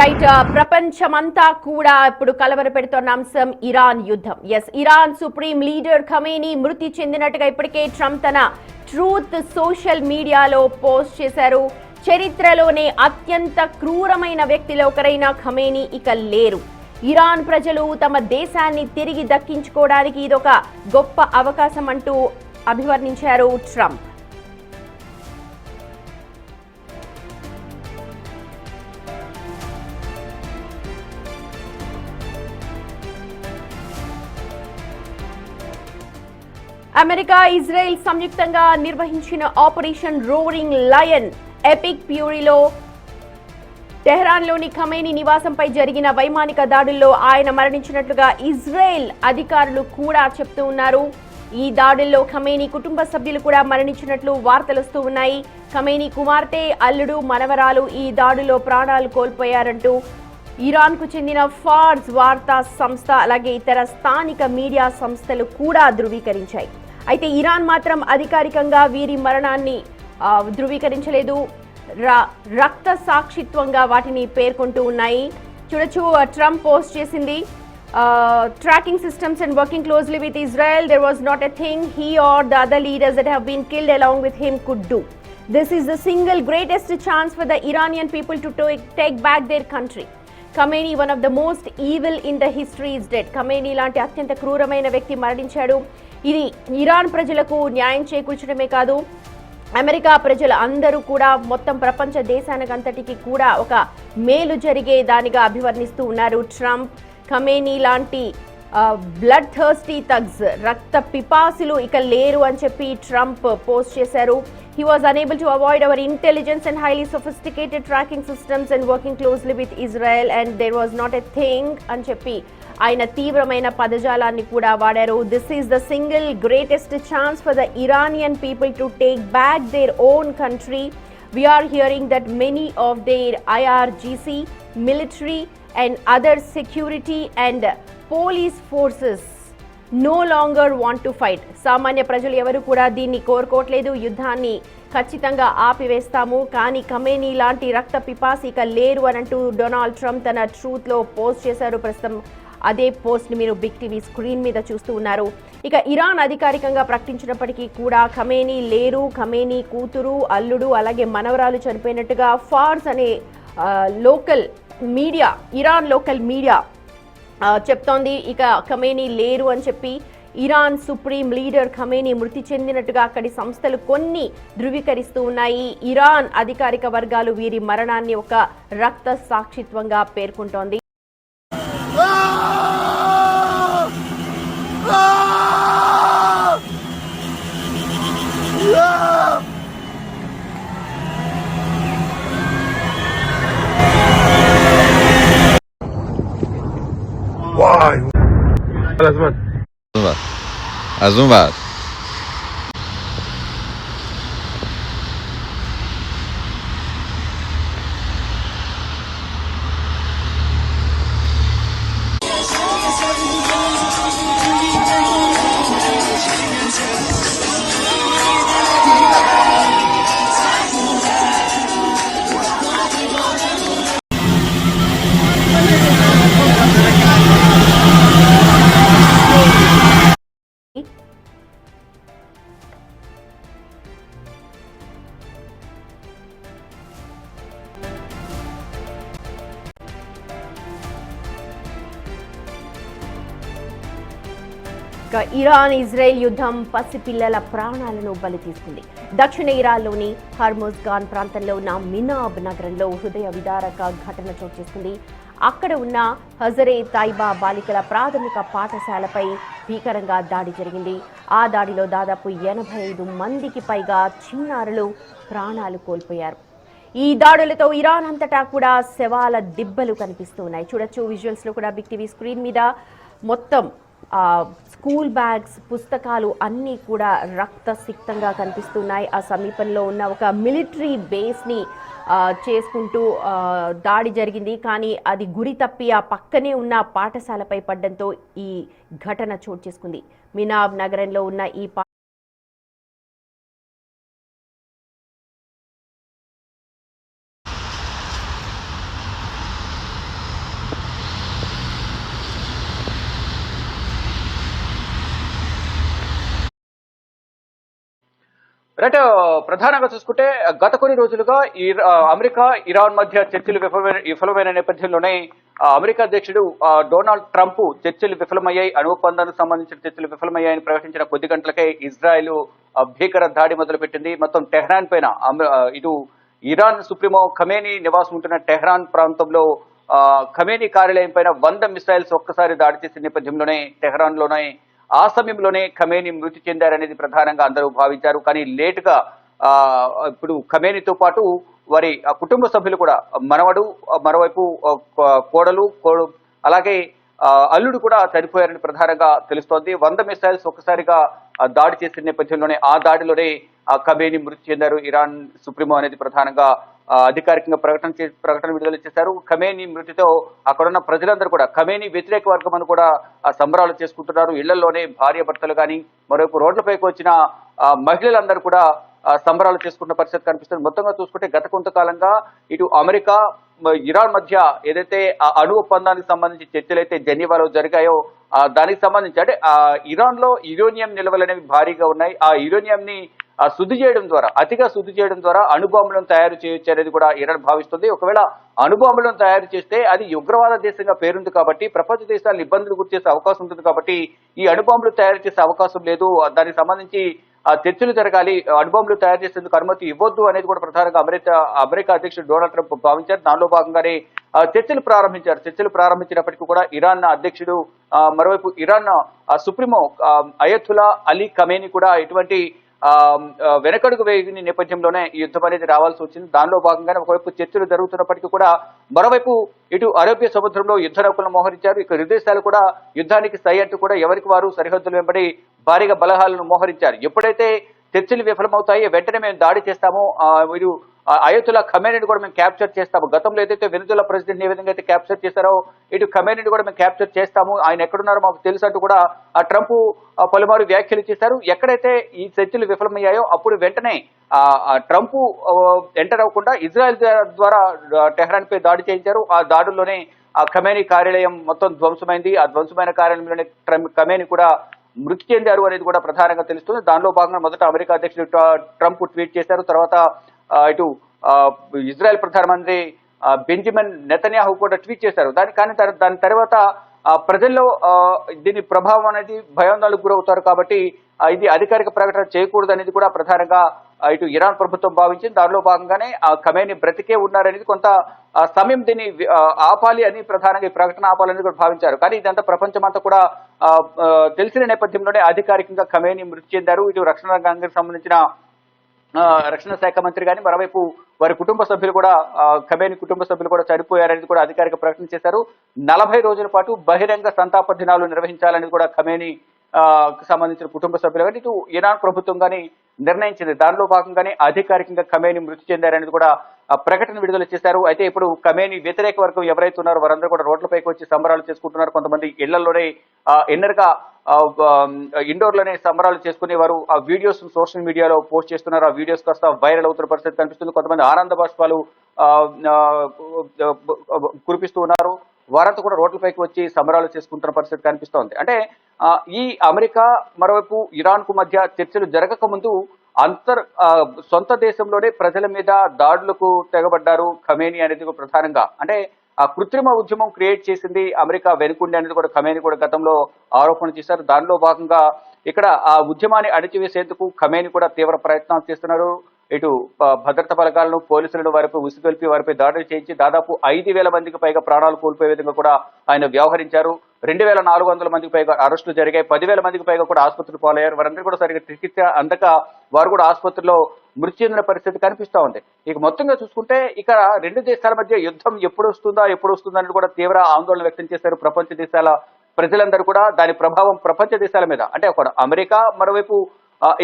Right ప్రపంచమంతా కూడా ఇప్పుడు కలవరపెడుతున్న అంశం ఇరాన్ యుద్ధం. ఇరాన్ సుప్రీం లీడర్ ఖమేనీ మృతి చెందినట్టుగా ఇప్పటికే ట్రంప్ తన ట్రూత్ సోషల్ మీడియాలో పోస్ట్ చేశారు. చరిత్రలోనే అత్యంత క్రూరమైన వ్యక్తిలో ఒకరైన ఖమేనీ ఇక లేరు. ఇరాన్ ప్రజలు తమ దేశాన్ని తిరిగి దక్కించుకోవడానికి ఇదొక గొప్ప అవకాశం అంటూ అభివర్ణించారు ట్రంప్. అమెరికా, ఇజ్రాయెల్ సంయుక్తంగా నిర్వహించిన ఆపరేషన్ రోరింగ్ లయన్ ఎపిక్ ప్యూరీలో టెహ్రాన్లోని ఖమేనీ నివాసంపై జరిగిన వైమానిక దాడుల్లో ఆయన మరణించినట్లుగా ఇజ్రాయెల్ అధికారులు కూడా చెప్తూ ఉన్నారు. ఈ దాడుల్లో ఖమేనీ కుటుంబ సభ్యులు కూడా మరణించినట్లు వార్తలు వస్తూ ఉన్నాయి. ఖమేనీ కుమార్తె, అల్లుడు, మనవరాలు ఈ దాడుల్లో ప్రాణాలు కోల్పోయారంటూ ఇరాన్కు చెందిన ఫార్స్ వార్తా సంస్థ అలాగే ఇతర స్థానిక మీడియా సంస్థలు కూడా ధృవీకరించాయి. అయితే ఇరాన్ మాత్రం అధికారికంగా వీరి మరణాన్ని ధృవీకరించలేదు. రక్త సాక్షిత్వంగా వాటిని పేర్కొంటూ ఉన్నాయి. చూడొచ్చు, ట్రంప్ పోస్ట్ చేసింది, tracking systems and working closely with Israel, there was not a thing he or the other leaders that have been killed along with him could do. This is the single greatest chance for the Iranian people to take back their country. Khamenei one of the most evil in the history is dead. Khamenei లాంటి అత్యంత క్రూరమైన వ్యక్తి మరణించాడు. ఇది Iran ప్రజలకు న్యాయం చేకూర్చడమే కాదు, America ప్రజలు అందరూ కూడా మొత్తం ప్రపంచ దేశానికంతటికి కూడా ఒక మేలు జరిగే దానిగా అభివర్ణిస్తూ ఉన్నారు ట్రంప్. ఖమేనీ లాంటి బ్లడ్ థర్స్టీ థగ్స్, రక్త పిపాసులు ఇక లేరు అని చెప్పి ట్రంప్ పోస్ట్ చేశారు. He was unable to avoid our intelligence and highly sophisticated tracking systems and working closely with Israel, and there was not a thing అని చెప్పి ఆయన తీవ్రమైన పదజాలాన్ని కూడా వాడారు. This is the single greatest chance for the Iranian people to take back their own country. We are hearing that many of their IRGC, military and other security and police forces no longer want to fight. సామాన్య ప్రజలు ఎవరు కూడా దీన్ని కోరుకోవట్లేదు. యుద్ధాన్ని ఖచ్చితంగా ఆపివేస్తాము, కానీ Khamenei లాంటి రక్త పిపాసిక లేరు అని అంటూ డొనాల్డ్ ట్రంప్ తన ట్రూత్లో పోస్ట్ చేశారు. ప్రస్తుతం అదే పోస్ట్ని మీరు బిగ్ టీవీ స్క్రీన్ మీద చూస్తూ ఉన్నారు. ఇక ఇరాన్ అధికారికంగా ప్రకటించినప్పటికీ కూడా ఖమేనీ లేరు. ఖమేనీ కూతురు, అల్లుడు అలాగే మనవరాలు చనిపోయినట్టుగా ఫార్స్ అనే local media, Iran local media చెప్తోంది. ఇక ఖమేనీ లేరు అని చెప్పి ఇరాన్ సుప్రీం లీడర్ ఖమేనీ మృతి చెందినట్టుగా అక్కడి సంస్థలు కొన్ని ధృవీకరిస్తూ ఉన్నాయి. ఇరాన్ అధికారిక వర్గాలు వీరి మరణాన్ని ఒక రక్త సాక్షిత్వంగా పేర్కొంటోంది. از اون ور ఇరాన్ ఇజ్రాయెల్ యుద్ధం పసిపిల్లల ప్రాణాలను బలి తీసుకుంది. దక్షిణ ఇరాన్లోని హర్ముజ్గాన్ ప్రాంతంలో ఉన్న మినాబ్ నగరంలో హృదయ విదారక ఘటన చోటు చేసుకుంది. అక్కడ ఉన్న హజరే తైబా బాలికల ప్రాథమిక పాఠశాలపై భీకరంగా దాడి జరిగింది. ఆ దాడిలో దాదాపు 85 మందికి పైగా చిన్నారులు ప్రాణాలు కోల్పోయారు. ఈ దాడులతో ఇరాన్ అంతటా కూడా శవాల దిబ్బలు కనిపిస్తున్నాయి. చూడొచ్చు, విజువల్స్లో కూడా బిగ్ టీవీ స్క్రీన్ మీద మొత్తం స్కూల్ బ్యాగ్స్, పుస్తకాలు అన్నీ కూడా రక్తసిక్తంగా కనిపిస్తున్నాయి. ఆ సమీపంలో ఉన్న ఒక మిలిటరీ బేస్ని చేసుకుంటూ దాడి జరిగింది, కానీ అది గురి తప్పి ఆ పక్కనే ఉన్న పాఠశాలపై పడడంతో ఈ ఘటన చోటు చేసుకుంది. మినాబ్ నగరంలో ఉన్న ఈ రైట్. ప్రధానంగా చూసుకుంటే గత కొన్ని రోజులుగా అమెరికా ఇరాన్ మధ్య చర్చలు విఫలమైన నేపథ్యంలోనే అమెరికా అధ్యక్షుడు డొనాల్డ్ ట్రంప్ చర్చలు విఫలమయ్యాయి, అణు ఒప్పందానికి సంబంధించిన చర్చలు విఫలమయ్యాయని ప్రకటించిన కొద్ది గంటలకే ఇజ్రాయెల్ భీకర దాడి మొదలుపెట్టింది. మొత్తం టెహ్రాన్ పైన ఇటు ఇరాన్ సుప్రీమో ఖమేనీ నివాసం ఉంటున్న టెహ్రాన్ ప్రాంతంలో ఖమేనీ కార్యాలయం పైన 100 మిసైల్స్ ఒక్కసారి దాడి చేసిన నేపథ్యంలోనే టెహ్రాన్ లోనే ఆ సమయంలోనే ఖమేనీ మృతి చెందారనేది ప్రధానంగా అందరూ భావించారు. కానీ లేటుగా ఇప్పుడు ఖమేనీతో పాటు వారి కుటుంబ సభ్యులు కూడా మనవడు, మరోవైపు కోడలు అలాగే అల్లుడు కూడా చనిపోయారని ప్రధానంగా తెలుస్తోంది. 100 మిసైల్స్ ఒక్కసారిగా దాడి చేసిన నేపథ్యంలోనే ఆ దాడిలోనే ఖమేనీ మృతి చెందారు ఇరాన్ సుప్రీమో అనేది ప్రధానంగా అధికారికంగా ప్రకటన విడుదల చేశారు. ఖమేనీ మృతితో అక్కడున్న ప్రజలందరూ కూడా ఖమేనీ వ్యతిరేక వర్గం అని కూడా సంబరాలు చేసుకుంటున్నారు. ఇళ్లలోనే భార్య భర్తలు కానీ మరోవైపు రోడ్లపైకి వచ్చిన మహిళలందరూ కూడా సంబరాలు చేసుకున్న పరిస్థితి కనిపిస్తుంది. మొత్తంగా చూసుకుంటే గత కొంతకాలంగా ఇటు అమెరికా ఇరాన్ మధ్య ఏదైతే అణు ఒప్పందానికి సంబంధించి చర్చలు అయితే జెనీవాలో జరిగాయో దానికి సంబంధించి అంటే ఇరాన్ లో యురేనియం నిల్వలు అనేవి భారీగా ఉన్నాయి. ఆ యురేనియం ని శుద్ధి చేయడం ద్వారా, అతిగా శుద్ధి చేయడం ద్వారా అణుబాంబులను తయారు చేయొచ్చు అనేది కూడా ఇరాన్ భావిస్తుంది. ఒకవేళ అణుబాంబులను తయారు చేస్తే అది ఉగ్రవాద దేశంగా పేరుంది కాబట్టి ప్రపంచ దేశాలను ఇబ్బందులు గురి చేసే అవకాశం ఉంటుంది కాబట్టి ఈ అణుబాంబులు తయారు చేసే అవకాశం లేదు. దానికి సంబంధించి చర్చలు జరగాలి, అణుబాంబులు తయారు చేసేందుకు అనుమతి ఇవ్వద్దు అనేది కూడా ప్రధానంగా అమెరికా అధ్యక్షుడు డొనాల్డ్ ట్రంప్ భావించారు. దానిలో భాగంగానే చర్చలు ప్రారంభించారు. చర్చలు ప్రారంభించినప్పటికీ కూడా ఇరాన్ అధ్యక్షుడు మరోవైపు Iran supremo Ayatollah Ali Khamenei కూడా ఎటువంటి వెనకడుగు వేయని నేపథ్యంలోనే ఈ యుద్ధం అనేది రావాల్సి వచ్చింది. దానిలో భాగంగానే ఒకవైపు చర్చలు జరుగుతున్నప్పటికీ కూడా మరోవైపు ఇటు అరేబియా సముద్రంలో యుద్ధ నౌకలను మోహరించారు. ఇక విదేశాలు కూడా యుద్ధానికి సై అంటూ కూడా ఎవరికి వారు సరిహద్దులు వెంబడి భారీగా బలహాలను మోహరించారు. ఎప్పుడైతే చర్చలు విఫలమవుతాయి వెంటనే మేము దాడి చేస్తాము, మీరు అయతుల్లా ఖమేనీని కూడా మేము క్యాప్చర్ చేస్తాము, గతంలో ఏదైతే వెనుజులా ప్రెసిడెంట్ ఏ విధంగా అయితే క్యాప్చర్ చేశారో ఇటు ఖమేనీని కూడా మేము క్యాప్చర్ చేస్తాము, ఆయన ఎక్కడున్నారో మాకు తెలుసు అంటూ కూడా ట్రంప్ పలుమారు వ్యాఖ్యలు చేశారు. ఎక్కడైతే ఈ చర్చలు విఫలమయ్యాయో అప్పుడు వెంటనే ట్రంప్ ఎంటర్ అవ్వకుండా ఇజ్రాయెల్ ద్వారా టెహ్రాన్ పై దాడి చేయించారు. ఆ దాడుల్లోనే ఆ ఖమేనీ కార్యాలయం మొత్తం ధ్వంసమైంది. ఆ ధ్వంసమైన కార్యాలయంలోనే ఖమేనీ కూడా మృతి చెందారు అనేది కూడా ప్రధానంగా తెలుస్తుంది. దానిలో భాగంగా మొదట అమెరికా అధ్యక్షుడు ట్రంప్ ట్వీట్ చేశారు. తర్వాత ఇటు ఇజ్రాయెల్ ప్రధానమంత్రి బెంజమిన్ నెతన్యాహు కూడా ట్వీట్ చేశారు. దాని తర్వాత ప్రజల్లో దీని ప్రభావం అనేది భయాందోళనకు గురవుతారు కాబట్టి ఇది అధికారిక ప్రకటన చేయకూడదు అనేది కూడా ప్రధానంగా ఇటు ఇరాన్ ప్రభుత్వం భావించింది. దానిలో భాగంగానే ఖమేనీ బ్రతికే ఉన్నారనేది కొంత సమయం దీన్ని ఆపాలి అని ప్రధానంగా ఈ ప్రకటన ఆపాలని కూడా భావించారు. కానీ ఇదంతా ప్రపంచమంతా కూడా తెలిసిన నేపథ్యంలోనే అధికారికంగా ఖమేనీ మృతి చెందారు. ఇటు రక్షణ రంగానికి సంబంధించిన రక్షణ శాఖ మంత్రి కానీ మరోవైపు వారి కుటుంబ సభ్యులు కూడా ఖమేనీ కుటుంబ సభ్యులు కూడా చనిపోయారనేది కూడా అధికారిక ప్రకటన చేశారు. 40 రోజుల పాటు బహిరంగ సంతాప దినాలు నిర్వహించాలని కూడా ఖమేనీ సంబంధించిన కుటుంబ సభ్యులు కానీ ఇటు ఇరాన్ ప్రభుత్వం కానీ నిర్ణయించింది. దానిలో భాగంగానే అధికారికంగా ఖమేనీ మృతి చెందారనేది కూడా ప్రకటన విడుదల చేశారు. అయితే ఇప్పుడు ఖమేనీ వ్యతిరేక వర్గం ఎవరైతే ఉన్నారో వారందరూ కూడా రోడ్లపైకి వచ్చి సంబరాలు చేసుకుంటున్నారు. కొంతమంది ఇళ్లలోనే ఇన్నర్గా ఇండోర్ లోనే సంబరాలు చేసుకునే వారు ఆ వీడియోస్ సోషల్ మీడియాలో పోస్ట్ చేస్తున్నారు. ఆ వీడియోస్ కాస్త వైరల్ అవుతున్న పరిస్థితి కనిపిస్తుంది. కొంతమంది ఆనంద బాష్పాలు కురిపిస్తూ ఉన్నారు. వారంతా కూడా రోడ్లపైకి వచ్చి సంబరాలు చేసుకుంటున్న పరిస్థితి కనిపిస్తోంది. అంటే ఈ అమెరికా మరోవైపు ఇరాన్ కు మధ్య చర్చలు జరగక ముందు సొంత దేశంలోనే ప్రజల మీద దాడులకు తెగబడ్డారు ఖమేనీ అనేది ప్రధానంగా. అంటే ఆ కృత్రిమ ఉద్యమం క్రియేట్ చేసింది అమెరికా వెనుకుండి అనేది కూడా ఖమేనీ కూడా గతంలో ఆరోపణ చేశారు. దానిలో భాగంగా ఇక్కడ ఆ ఉద్యమాన్ని అణిచివేసేందుకు ఖమేనీ కూడా తీవ్ర ప్రయత్నాలు చేస్తున్నారు. ఇటు భద్రతా బలగాలను పోలీసులను వారిపై ఉసిగొల్పి వారిపై దాడులు చేయించి దాదాపు 5,000 మందికి పైగా ప్రాణాలు కోల్పోయే విధంగా కూడా ఆయన వ్యవహరించారు. 2,400 మందికి పైగా అరెస్టులు జరిగాయి. 10,000 మందికి పైగా కూడా ఆసుపత్రులు పాలయ్యారు. వారందరూ కూడా సరిగ్గా చికిత్స అందక వారు కూడా ఆసుపత్రిలో మృతి చెందిన పరిస్థితి కనిపిస్తూ ఉంది. ఇక మొత్తంగా చూసుకుంటే ఇక రెండు దేశాల మధ్య యుద్ధం ఎప్పుడు వస్తుందా అని కూడా తీవ్ర ఆందోళన వ్యక్తం చేశారు ప్రపంచ దేశాల ప్రజలందరూ కూడా. దాని ప్రభావం ప్రపంచ దేశాల మీద అంటే ఒక అమెరికా మరోవైపు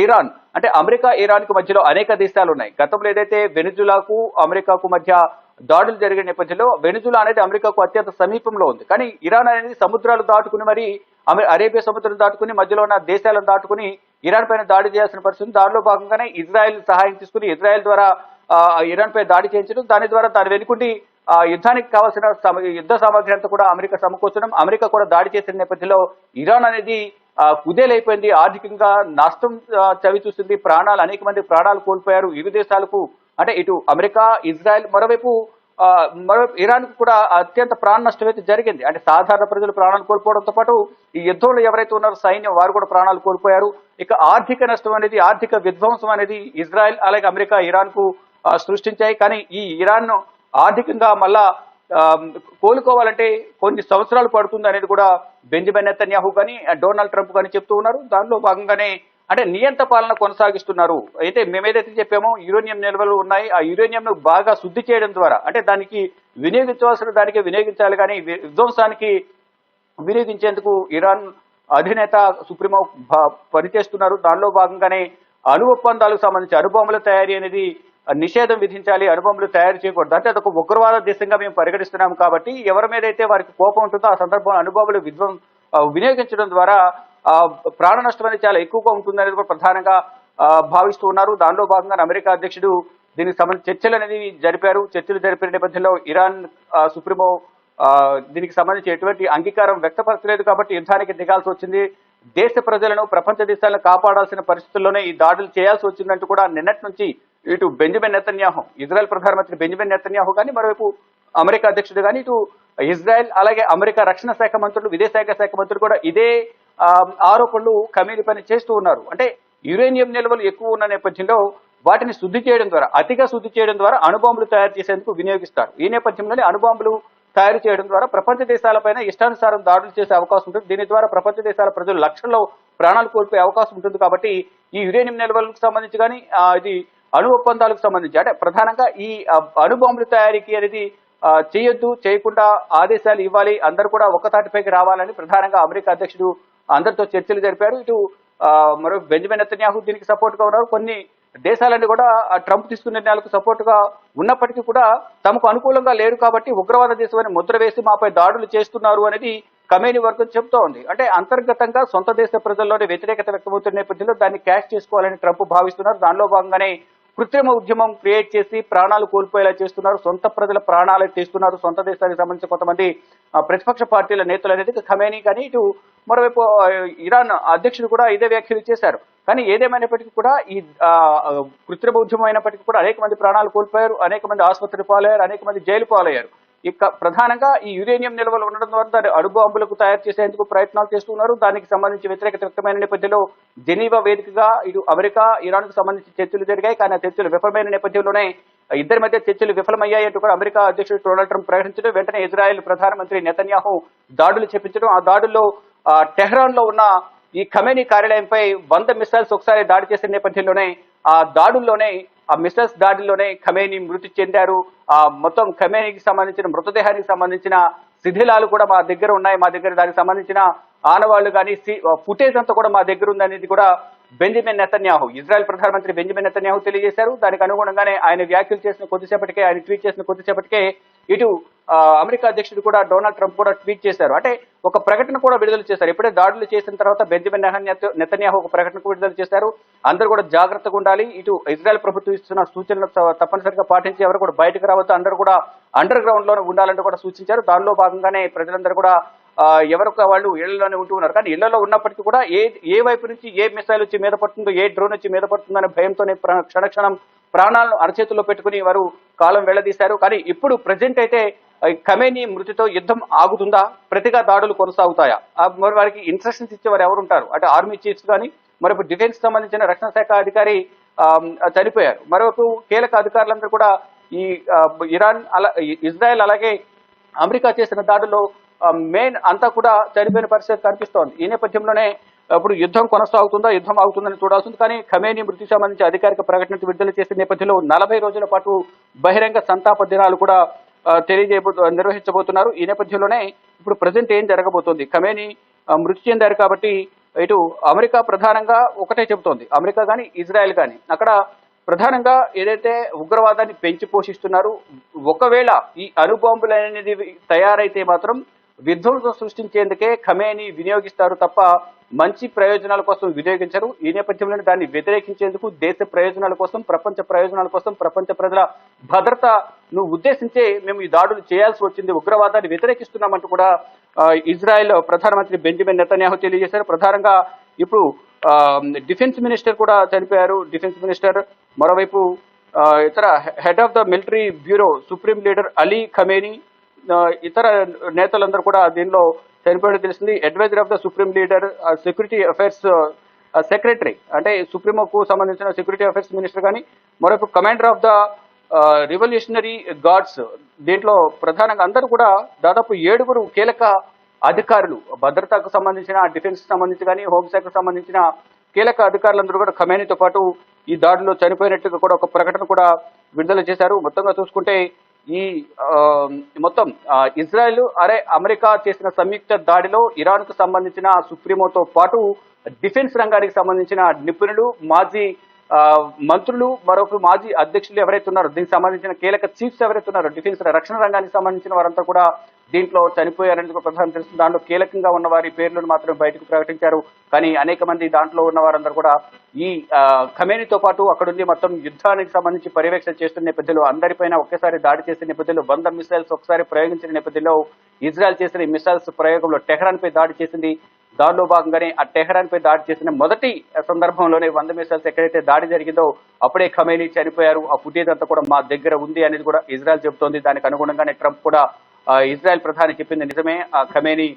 ఇరాన్ అంటే అమెరికా ఇరాన్ కు మధ్యలో అనేక దేశాలు ఉన్నాయి. గతంలో ఏదైతే వెనిజులాకు అమెరికాకు మధ్య దాడులు జరిగిన నేపథ్యంలో వెనిజులా అనేది అమెరికాకు అత్యంత సమీపంలో ఉంది. కానీ ఇరాన్ అనేది సముద్రాలు దాటుకుని మరి అరేబియా సముద్రం దాటుకుని మధ్యలో ఉన్న దేశాలను దాటుకుని ఇరాన్ పైన దాడి చేయాల్సిన పరిస్థితి. దానిలో భాగంగానే ఇజ్రాయెల్ సహాయం తీసుకుని ఇజ్రాయెల్ ద్వారా ఇరాన్ పై దాడి చేయించడం, దాని వెనుకుండి యుద్ధానికి కావాల్సిన యుద్ధ సామగ్రి అంతా కూడా అమెరికా సమకూర్చడం, అమెరికా కూడా దాడి చేసిన నేపథ్యంలో ఇరాన్ అనేది కుదేలైపోయింది, ఆర్థికంగా నష్టం చవి చూసింది, అనేక మంది ప్రాణాలు కోల్పోయారు. ఇరు దేశాలకు అంటే ఇటు అమెరికా, ఇజ్రాయెల్, మరోవైపు ఇరాన్ కూడా అత్యంత ప్రాణ నష్టం అయితే జరిగింది. అంటే సాధారణ ప్రజలు ప్రాణాలు కోల్పోవడంతో పాటు ఈ యుద్ధంలో ఎవరైతే ఉన్నారో సైన్యం వారు కూడా ప్రాణాలు కోల్పోయారు. ఇక ఆర్థిక నష్టం అనేది, ఆర్థిక విధ్వంసం అనేది ఇజ్రాయెల్ అలాగే అమెరికా ఇరాన్ కు సృష్టించాయి. కానీ ఈ ఇరాన్ ఆర్థికంగా మళ్ళా కోలుకోవాలంటే కొన్ని సంవత్సరాలు పడుతుంది అనేది కూడా బెంజమిన్ నెతన్యాహు కానీ డొనాల్డ్ ట్రంప్ కానీ చెప్తూ ఉన్నారు. దానిలో భాగంగానే అంటే నియంత పాలన కొనసాగిస్తున్నారు. అయితే మేమేదైతే చెప్పామో యురేనియం నిల్వలు ఉన్నాయి, ఆ యురేనియం ను బాగా శుద్ధి చేయడం ద్వారా అంటే దానికి వినియోగించవలసిన దానికి వినియోగించాలి, కానీ విధ్వంసానికి వినియోగించేందుకు ఇరాన్ అధినేత సుప్రీమో పనిచేస్తున్నారు. దానిలో భాగంగానే అణు ఒప్పందాలకు సంబంధించి అణుబాంబుల తయారీ అనేది నిషేధం విధించాలి, అణుబాంబులు తయారు చేయకూడదు. అంటే అదొక ఉగ్రవాద దేశంగా మేము పరిగణిస్తున్నాము కాబట్టి ఎవరి మీద అయితే వారికి కోపం ఉంటుందో ఆ సందర్భంలో అణుబాంబులు వినియోగించడం ద్వారా ప్రాణ నష్టం అనేది చాలా ఎక్కువగా ఉంటుందనేది కూడా ప్రధానంగా భావిస్తూ ఉన్నారు. దానిలో భాగంగా అమెరికా అధ్యక్షుడు దీనికి సంబంధించి చర్చలు అనేది చర్చలు జరిపిన నేపథ్యంలో ఇరాన్ సుప్రీమో దీనికి సంబంధించి ఎటువంటి అంగీకారం వ్యక్తపరచలేదు కాబట్టి యుద్ధానికి దిగాల్సి వచ్చింది. దేశ ప్రజలను, ప్రపంచ దేశాలను కాపాడాల్సిన పరిస్థితుల్లోనే ఈ దాడులు చేయాల్సి వచ్చిందంటూ కూడా నిన్నటి నుంచి ఇటు బెంజమిన్ నెతన్యాహు, ఇజ్రాయెల్ ప్రధానమంత్రి బెంజమిన్ నెతన్యాహు కానీ, మరోవైపు అమెరికా అధ్యక్షుడు కానీ, ఇటు ఇజ్రాయెల్ అలాగే అమెరికా రక్షణ శాఖ మంత్రులు, విదేశాంగ శాఖ మంత్రులు కూడా ఇదే ఆరోపణలు కమీని పని చేస్తూ ఉన్నారు. అంటే యురేనియం నిల్వలు ఎక్కువ ఉన్న నేపథ్యంలో వాటిని శుద్ధి చేయడం ద్వారా, అతిగా శుద్ధి చేయడం ద్వారా అణుబాంబులు తయారు చేసేందుకు వినియోగిస్తారు. ఈ నేపథ్యంలోనే అణుబాంబులు తయారు చేయడం ద్వారా ప్రపంచ దేశాలపైన ఇష్టానుసారం దాడులు చేసే అవకాశం ఉంటుంది. దీని ద్వారా ప్రపంచ దేశాల ప్రజలు లక్షల్లో ప్రాణాలు కోల్పోయే అవకాశం ఉంటుంది. కాబట్టి ఈ యురేనియం నిల్వలకు సంబంధించి కానీ ఇది అణు ఒప్పందాలకు సంబంధించి అంటే ప్రధానంగా ఈ అణుబాంబుల తయారీకి అనేది చేయొద్దు, చేయకుండా ఆదేశాలు ఇవ్వాలి, అందరూ కూడా ఒక్కతాటిపైకి రావాలని ప్రధానంగా అమెరికా అధ్యక్షుడు అందరితో చర్చలు జరిపారు. ఇటు మరో బెంజమిన్ నెతన్యాహు దీనికి సపోర్ట్ గా ఉన్నారు. కొన్ని దేశాలన్నీ కూడా ట్రంప్ తీసుకున్న నిర్ణయాలకు సపోర్ట్ గా ఉన్నప్పటికీ కూడా తమకు అనుకూలంగా లేరు కాబట్టి ఉగ్రవాద దేశమని ముద్ర వేసి మాపై దాడులు చేస్తున్నారు అనేది కమేని వర్గం చెబుతూ ఉంది. అంటే అంతర్గతంగా సొంత దేశ ప్రజల్లోనే వ్యతిరేకత వ్యక్తమవుతున్న నేపథ్యంలో దాన్ని క్యాష్ చేసుకోవాలని ట్రంప్ భావిస్తున్నారు. దానిలో భాగంగానే కృత్రిమ ఉద్యమం క్రియేట్ చేసి ప్రాణాలు కోల్పోయేలా చేస్తున్నారు, సొంత ప్రజల ప్రాణాలు తీస్తున్నారు. సొంత దేశానికి సంబంధించిన కొంతమంది ప్రతిపక్ష పార్టీల నేతలు అనేది ఖమేని కానీ, ఇటు మరోవైపు ఇరాన్ అధ్యక్షుడు కూడా ఇదే వ్యాఖ్యలు చేశారు. కానీ ఏదేమైనప్పటికీ కూడా ఈ కృత్రిమ ఉద్యమం అయినప్పటికీ కూడా అనేక మంది ప్రాణాలు కోల్పోయారు, అనేక మంది ఆసుపత్రి పాలయ్యారు, అనేక మంది జైలు పాలయ్యారు. ఇక ప్రధానంగా ఈ యురేనియం నిల్వలు ఉండడం ద్వారా దాన్ని అణుబాంబులకు తయారు చేసేందుకు ప్రయత్నాలు చేస్తున్నారు. దానికి సంబంధించి వ్యతిరేకత వ్యక్తమైన నేపథ్యంలో జెనీవా వేదికగా ఇటు అమెరికా, ఇరాన్ కు సంబంధించి చర్చలు జరిగాయి. కానీ ఆ చర్చలు విఫలమైన నేపథ్యంలోనే ఇద్దరి మధ్య చర్చలు విఫలమయ్యాయంటూ కూడా అమెరికా అధ్యక్షుడు డొనాల్డ్ ట్రంప్ ప్రకటించడం, వెంటనే ఇజ్రాయెల్ ప్రధానమంత్రి నెతన్యాహు దాడులు చేపించడం, ఆ దాడుల్లో టెహ్రాన్ లో ఉన్న ఈ ఖమేనీ కార్యాలయంపై 100 మిసైల్స్ ఒకసారి దాడి చేసిన నేపథ్యంలోనే ఆ మిసైల్స్ దాడిలోనే ఖమేనీ మృతి చెందారు. మొత్తం ఖమేనీకి సంబంధించిన మృతదేహానికి సంబంధించిన శిథిలాలు కూడా మా దగ్గర ఉన్నాయి, మా దగ్గర దానికి సంబంధించిన ఆనవాళ్లు కానీ ఫుటేజ్ అంతా కూడా మా దగ్గర ఉందనేది కూడా బెంజమిన్ నెతన్యాహు, ఇజ్రాయెల్ ప్రధానమంత్రి బెంజమిన్ నెతన్యాహు తెలియజేశారు. దానికి అనుగుణంగానే ఆయన వ్యాఖ్యలు చేసిన కొద్దిసేపటికే, ఆయన ట్వీట్ చేసిన కొద్దిసేపటికే ఇటు అమెరికా అధ్యక్షుడు కూడా డొనాల్డ్ ట్రంప్ కూడా ట్వీట్ చేశారు. అంటే ఒక ప్రకటన కూడా విడుదల చేశారు. ఇప్పుడే దాడులు చేసిన తర్వాత బెంజమిన్ నెతన్యాహు ఒక ప్రకటన విడుదల చేశారు. అందరూ కూడా జాగ్రత్తగా ఉండాలి, ఇటు ఇజ్రాయెల్ ప్రభుత్వం ఇస్తున్న సూచనలు తప్పనిసరిగా పాటించి ఎవరు కూడా బయటకు రావద్దు, అందరూ కూడా అండర్ గ్రౌండ్ లోనే ఉండాలంటూ కూడా సూచించారు. దానిలో భాగంగానే ప్రజలందరూ కూడా ఎవరొక వాళ్ళు ఇళ్లలోనే ఉంటూ ఉన్నారు. కానీ ఇళ్లలో ఉన్నప్పటికీ కూడా ఏ వైపు నుంచి ఏ మిసైల్ వచ్చి మీద పడుతుందో, ఏ డ్రోన్ వచ్చి మీద పడుతుందో అనే భయంతోనే క్షణక్షణం ప్రాణాలను అరచేతుల్లో పెట్టుకుని వారు కాలం వెళ్లదీశారు. కానీ ఇప్పుడు ప్రజెంట్ అయితే ఖమేనీ మృతితో యుద్ధం ఆగుతుందా, ప్రతిగా దాడులు కొనసాగుతాయా, మరి వారికి ఇన్స్ట్రక్షన్స్ ఇచ్చేవారు ఎవరుంటారు? అంటే ఆర్మీ చీఫ్స్ కానీ, మరొక డిఫెన్స్ సంబంధించిన రక్షణ శాఖ అధికారి చనిపోయారు. మరొక కీలక అధికారులందరూ కూడా ఈ ఇరాన్ ఇజ్రాయెల్ అలాగే అమెరికా చేసిన దాడుల్లో మెయిన్ అంతా కూడా చనిపోయిన పరిస్థితి కనిపిస్తోంది. ఈ నేపథ్యంలోనే ఇప్పుడు యుద్ధం కొనసాగుతుందా, యుద్ధం ఆగుతుందని చూడాల్సింది. కానీ ఖమేనీ మృతికి సంబంధించి అధికారిక ప్రకటన విడుదల చేసిన నేపథ్యంలో 40 రోజుల పాటు బహిరంగ సంతాప దినాలు కూడా నిర్వహించబోతున్నారు. ఈ నేపథ్యంలోనే ఇప్పుడు ప్రజెంట్ ఏం జరగబోతోంది, ఖమేనీ మృతి చెందారు కాబట్టి ఇటు అమెరికా ప్రధానంగా ఒకటే చెబుతోంది, అమెరికా కానీ ఇజ్రాయెల్ కానీ అక్కడ ప్రధానంగా ఏదైతే ఉగ్రవాదాన్ని పెంచి పోషిస్తున్నారు, ఒకవేళ ఈ అణుబాంబులు అనేది తయారైతే మాత్రం విధ్వంసం సృష్టించేందుకే ఖమేనీ వినియోగిస్తారు తప్ప మంచి ప్రయోజనాల కోసం వినియోగించరు. ఈ నేపథ్యంలోనే దాన్ని వ్యతిరేకించేందుకు దేశ ప్రయోజనాల కోసం, ప్రపంచ ప్రయోజనాల కోసం, ప్రపంచ ప్రజల భద్రతను ఉద్దేశించే మేము ఈ దాడులు చేయాల్సి వచ్చింది, ఉగ్రవాదాన్ని వ్యతిరేకిస్తున్నామంటూ కూడా ఇజ్రాయెల్ ప్రధానమంత్రి బెంజమిన్ నెతన్యాహు తెలియజేశారు. ప్రధానంగా ఇప్పుడు డిఫెన్స్ మినిస్టర్ కూడా చనిపోయారు. డిఫెన్స్ మినిస్టర్, మరోవైపు ఇతర head of the military bureau supreme leader Ali Khamenei, ఇతర నేతలందరూ కూడా దీనిలో చనిపోయినట్టు తెలిసింది. Advisor of the supreme leader, security affairs secretary అంటే సుప్రీంకు సంబంధించిన సెక్యూరిటీ అఫైర్స్ మినిస్టర్ కానీ, మరొక commander of the revolutionary guards, దీంట్లో ప్రధానంగా అందరూ కూడా దాదాపు 7 కీలక అధికారులు, భద్రతకు సంబంధించిన, డిఫెన్స్ సంబంధించి కానీ, హోంశాఖకు సంబంధించిన కీలక అధికారులందరూ కూడా ఖమేనీతో పాటు ఈ దాడిలో చనిపోయినట్టుగా కూడా ఒక ప్రకటన కూడా విడుదల చేశారు. మొత్తంగా చూసుకుంటే ఈ మొత్తం ఇజ్రాయెల్ అమెరికా చేసిన సంయుక్త దాడిలో ఇరాన్ కు సంబంధించిన సుప్రీమోతో పాటు డిఫెన్స్ రంగానికి సంబంధించిన నిపుణులు, మాజీ మంత్రులు, మరొక మాజీ అధ్యక్షులు ఎవరైతే ఉన్నారో, దీనికి సంబంధించిన కీలక చీఫ్స్ ఎవరైతే ఉన్నారో, డిఫెన్స్ రక్షణ రంగానికి సంబంధించిన వారంతా కూడా దీంట్లో చనిపోయారనేది ప్రధానం తెలుస్తుంది. దాంట్లో కీలకంగా ఉన్న వారి పేర్లను మాత్రం బయటకు ప్రకటించారు. కానీ అనేక మంది దాంట్లో ఉన్న వారందరూ కూడా ఈ ఖమేనీతో పాటు అక్కడుండి మొత్తం యుద్ధానికి సంబంధించి పర్యవేక్షణ చేస్తున్న నేపథ్యంలో, అందరిపైన ఒకేసారి దాడి చేసిన నేపథ్యంలో, 100 మిసైల్స్ ఒకసారి ప్రయోగించిన నేపథ్యంలో ఇజ్రాయెల్ చేసిన ఈ మిసైల్స్ ప్రయోగంలో టెహ్రాన్ పై దాడి చేసింది. దానిలో భాగంగానే ఆ టెహ్రాన్ పై దాడి చేసిన మొదటి సందర్భంలోనే 100 మిసైల్స్ ఎక్కడైతే దాడి జరిగిందో అప్పుడే ఖమేనీ చనిపోయారు. ఆ ఫుటేజ్ అంతా కూడా మా దగ్గర ఉంది అనేది కూడా ఇజ్రాయెల్ చెబుతోంది. దానికి అనుగుణంగానే ట్రంప్ కూడా ఇజ్రాయెల్ ప్రధాని చెప్పింది నిజమే, ఖమేనీ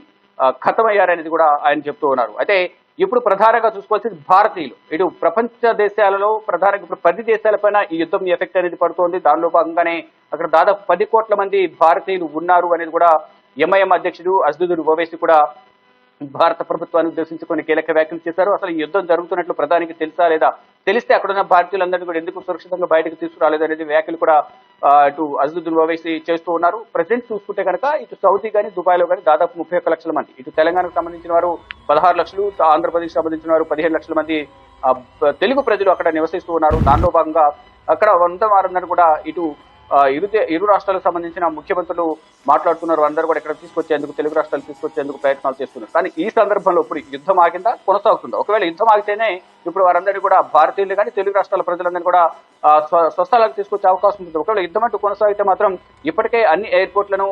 ఖతమయ్యారనేది కూడా ఆయన చెప్తూ ఉన్నారు. అయితే ఇప్పుడు ప్రధానంగా చూసుకోవాల్సింది భారతీయులు. ఇటు ప్రపంచ దేశాలలో ప్రధానంగా ఇప్పుడు 10 దేశాలపైన ఈ యుద్ధం ఎఫెక్ట్ అనేది పడుతోంది. దానిలో భాగంగానే అక్కడ దాదాపు 10 కోట్ల మంది భారతీయులు ఉన్నారు అనేది కూడా ఎంఐఎం అధ్యక్షుడు అసదుద్దీన్ ఓవైసీ కూడా భారత ప్రభుత్వాన్ని ఉద్దేశించి కొన్ని కీలక వ్యాఖ్యలు చేశారు. అసలు ఈ యుద్ధం జరుగుతున్నట్లు ప్రధానికి తెలుసా లేదా, తెలిస్తే అక్కడున్న భారతీయులందరినీ కూడా ఎందుకు సురక్షితంగా బయటకు తీసుకురాలేదు అనేది వ్యాఖ్యలు కూడా ఇటు అసదుద్దీన్ ఓవైసీ చేస్తూ ఉన్నారు. ప్రెసెంట్ చూసుకుంటే కనుక ఇటు సౌదీ కానీ, దుబాయ్లో కానీ దాదాపు 31 లక్షల మంది, ఇటు తెలంగాణకు సంబంధించిన వారు 16 లక్షలు, ఆంధ్రప్రదేశ్ సంబంధించిన వారు 15 లక్షల మంది తెలుగు ప్రజలు అక్కడ నివసిస్తూ ఉన్నారు. దానిలో భాగంగా అక్కడ వంద వారందరూ కూడా ఇటు ఇరు రాష్ట్రాలకు సంబంధించిన ముఖ్యమంత్రులు మాట్లాడుతున్నారు. అందరూ కూడా ఇక్కడ తీసుకొచ్చేందుకు, తెలుగు రాష్ట్రాలు తీసుకొచ్చేందుకు ప్రయత్నాలు చేస్తున్నారు. కానీ ఈ సందర్భంలో ఇప్పుడు యుద్ధం ఆగిందా, కొనసాగుతుందా? ఒకవేళ యుద్ధం ఆగితేనే ఇప్పుడు వారందరినీ కూడా భారతీయులు కానీ, తెలుగు రాష్ట్రాల ప్రజలందరినీ కూడా స్వస్థలాలకు తీసుకొచ్చే అవకాశం ఉంటుంది. ఒకవేళ యుద్ధం అంటూ కొనసాగితే మాత్రం ఇప్పటికే అన్ని ఎయిర్పోర్ట్లను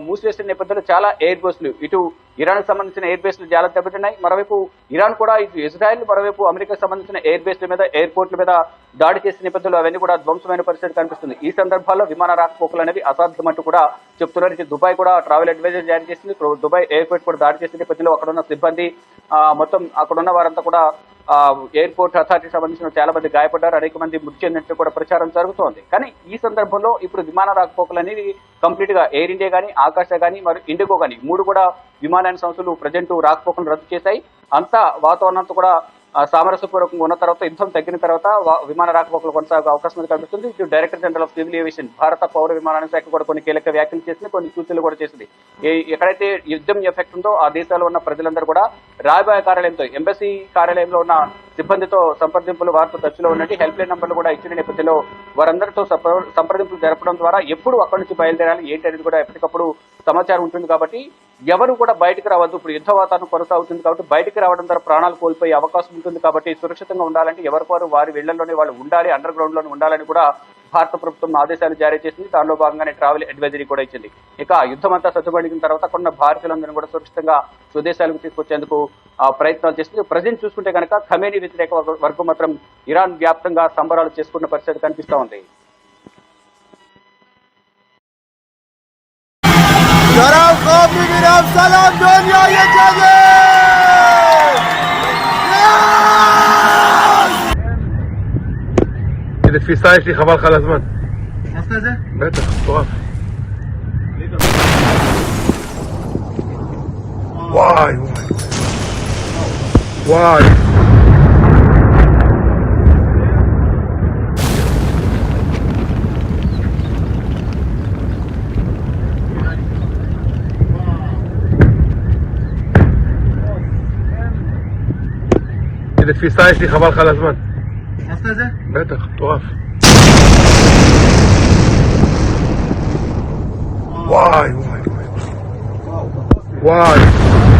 మూసివేసిన నేపథ్యంలో చాలా ఎయిర్ బేస్లు, ఇటు ఇరాన్ సంబంధించిన ఎయిర్ బేస్లు చాలా దెబ్బతిన్నాయి. మరోవైపు ఇరాన్ కూడా ఇటు ఇజ్రాయెల్, మరోవైపు అమెరికాకు సంబంధించిన ఎయిర్ బేస్ల మీద, ఎయిర్పోర్ట్ల మీద దాడి చేసిన నేపథ్యంలో అవన్నీ కూడా ధ్వంసమైన పరిస్థితి కనిపిస్తుంది. ఈ సందర్భాల్లో విమాన రాకపోకలు అనేవి అసాధ్యమంటూ కూడా చెప్తున్నారు. ఇటు దుబాయ్ కూడా ట్రావెల్ అడ్వైజర్ జారీ చేసింది. దుబాయ్ ఎయిర్పోర్ట్ కూడా దాడి చేసిన నేపథ్యంలో అక్కడున్న సిబ్బంది, మొత్తం అక్కడున్న వారంతా కూడా ఎయిర్పోర్ట్ అథారిటీకి సంబంధించిన చాలా మంది గాయపడ్డారు, అనేక మంది మృతి చెందినట్టు కూడా ప్రచారం జరుగుతోంది. కానీ ఈ సందర్భంలో ఇప్పుడు విమాన రాకపోకలు అనేది కంప్లీట్ గా ఎయిర్ ఇండియా కానీ, ఆకాశ కానీ, మరి ఇండిగో కానీ 3 కూడా విమానయాన సంస్థలు ప్రజెంట్ రాకపోకలు రద్దు చేశాయి. అంతా వాతావరణం అంతా కూడా సామరస్యపూర్వకంగా ఉన్న తర్వాత, యుద్ధం తగ్గిన తర్వాత విమాన రాకపోకలు కొనసాగే అవకాశం కనిపిస్తుంది. ఇటు director general of civil aviation, భారత పౌర విమానయాన శాఖ కూడా కొన్ని కీలక వ్యాఖ్యలు చేసింది, కొన్ని సూచనలు కూడా చేసింది. ఎక్కడైతే యుద్ధం ఎఫెక్ట్ ఉందో ఆ దేశాల్లో ఉన్న ప్రజలందరూ కూడా రాయబార కార్యాలయంతో, ఎంబసీ కార్యాలయంలో ఉన్న సిబ్బందితో సంప్రదింపులు, వారితో టచ్లో ఉన్నట్టు హెల్ప్ లైన్ నంబర్లు కూడా ఇచ్చిన నేపథ్యంలో వారందరితో సంప్రదింపులు జరపడం ద్వారా ఎప్పుడు అక్కడి నుంచి బయలుదేరాలి ఏంటి అనేది కూడా ఎప్పటికప్పుడు సమాచారం ఉంటుంది. కాబట్టి ఎవరు కూడా బయటకు రావద్దు. ఇప్పుడు యుద్ధ వాతావరణం కొనసాగుతుంది కాబట్టి బయటకు రావడం ద్వారా ప్రాణాలు కోల్పోయే అవకాశం ఉంటుంది. కాబట్టి సురక్షితంగా ఉండాలంటే ఎవరివారు వారి ఇళ్లలోనే వాళ్ళు ఉండాలి, అండర్ గ్రౌండ్ లోనే ఉండాలని కూడా భారత ప్రభుత్వం ఆదేశాలు జారీ చేసింది. దానిలో భాగంగానే ట్రావెల్ అడ్వైజరీ కూడా ఇచ్చింది. ఇక యుద్ధం అంతా సద్దుమణిగిన తర్వాత అక్కడ భారతీయులందరినీ కూడా సురక్షితంగా స్వదేశాలకు తీసుకొచ్చేందుకు ప్రయత్నాలు చేస్తుంది. ప్రజెంట్ చూసుకుంటే కనుక ఖమేనీ వ్యతిరేక వర్గం మాత్రం ఇరాన్ వ్యాప్తంగా సంబరాలు చేసుకున్న పరిస్థితి కనిపిస్తూ ఉంది. איזה תפיסה יש לי, חבל לך על הזמן. עשת את זה? בטח, מטורף. וואי וואי. איזה תפיסה יש לי, חבל לך על הזמן. עשת את זה? בטח, מטורף. וואי וואי וואי. וואי.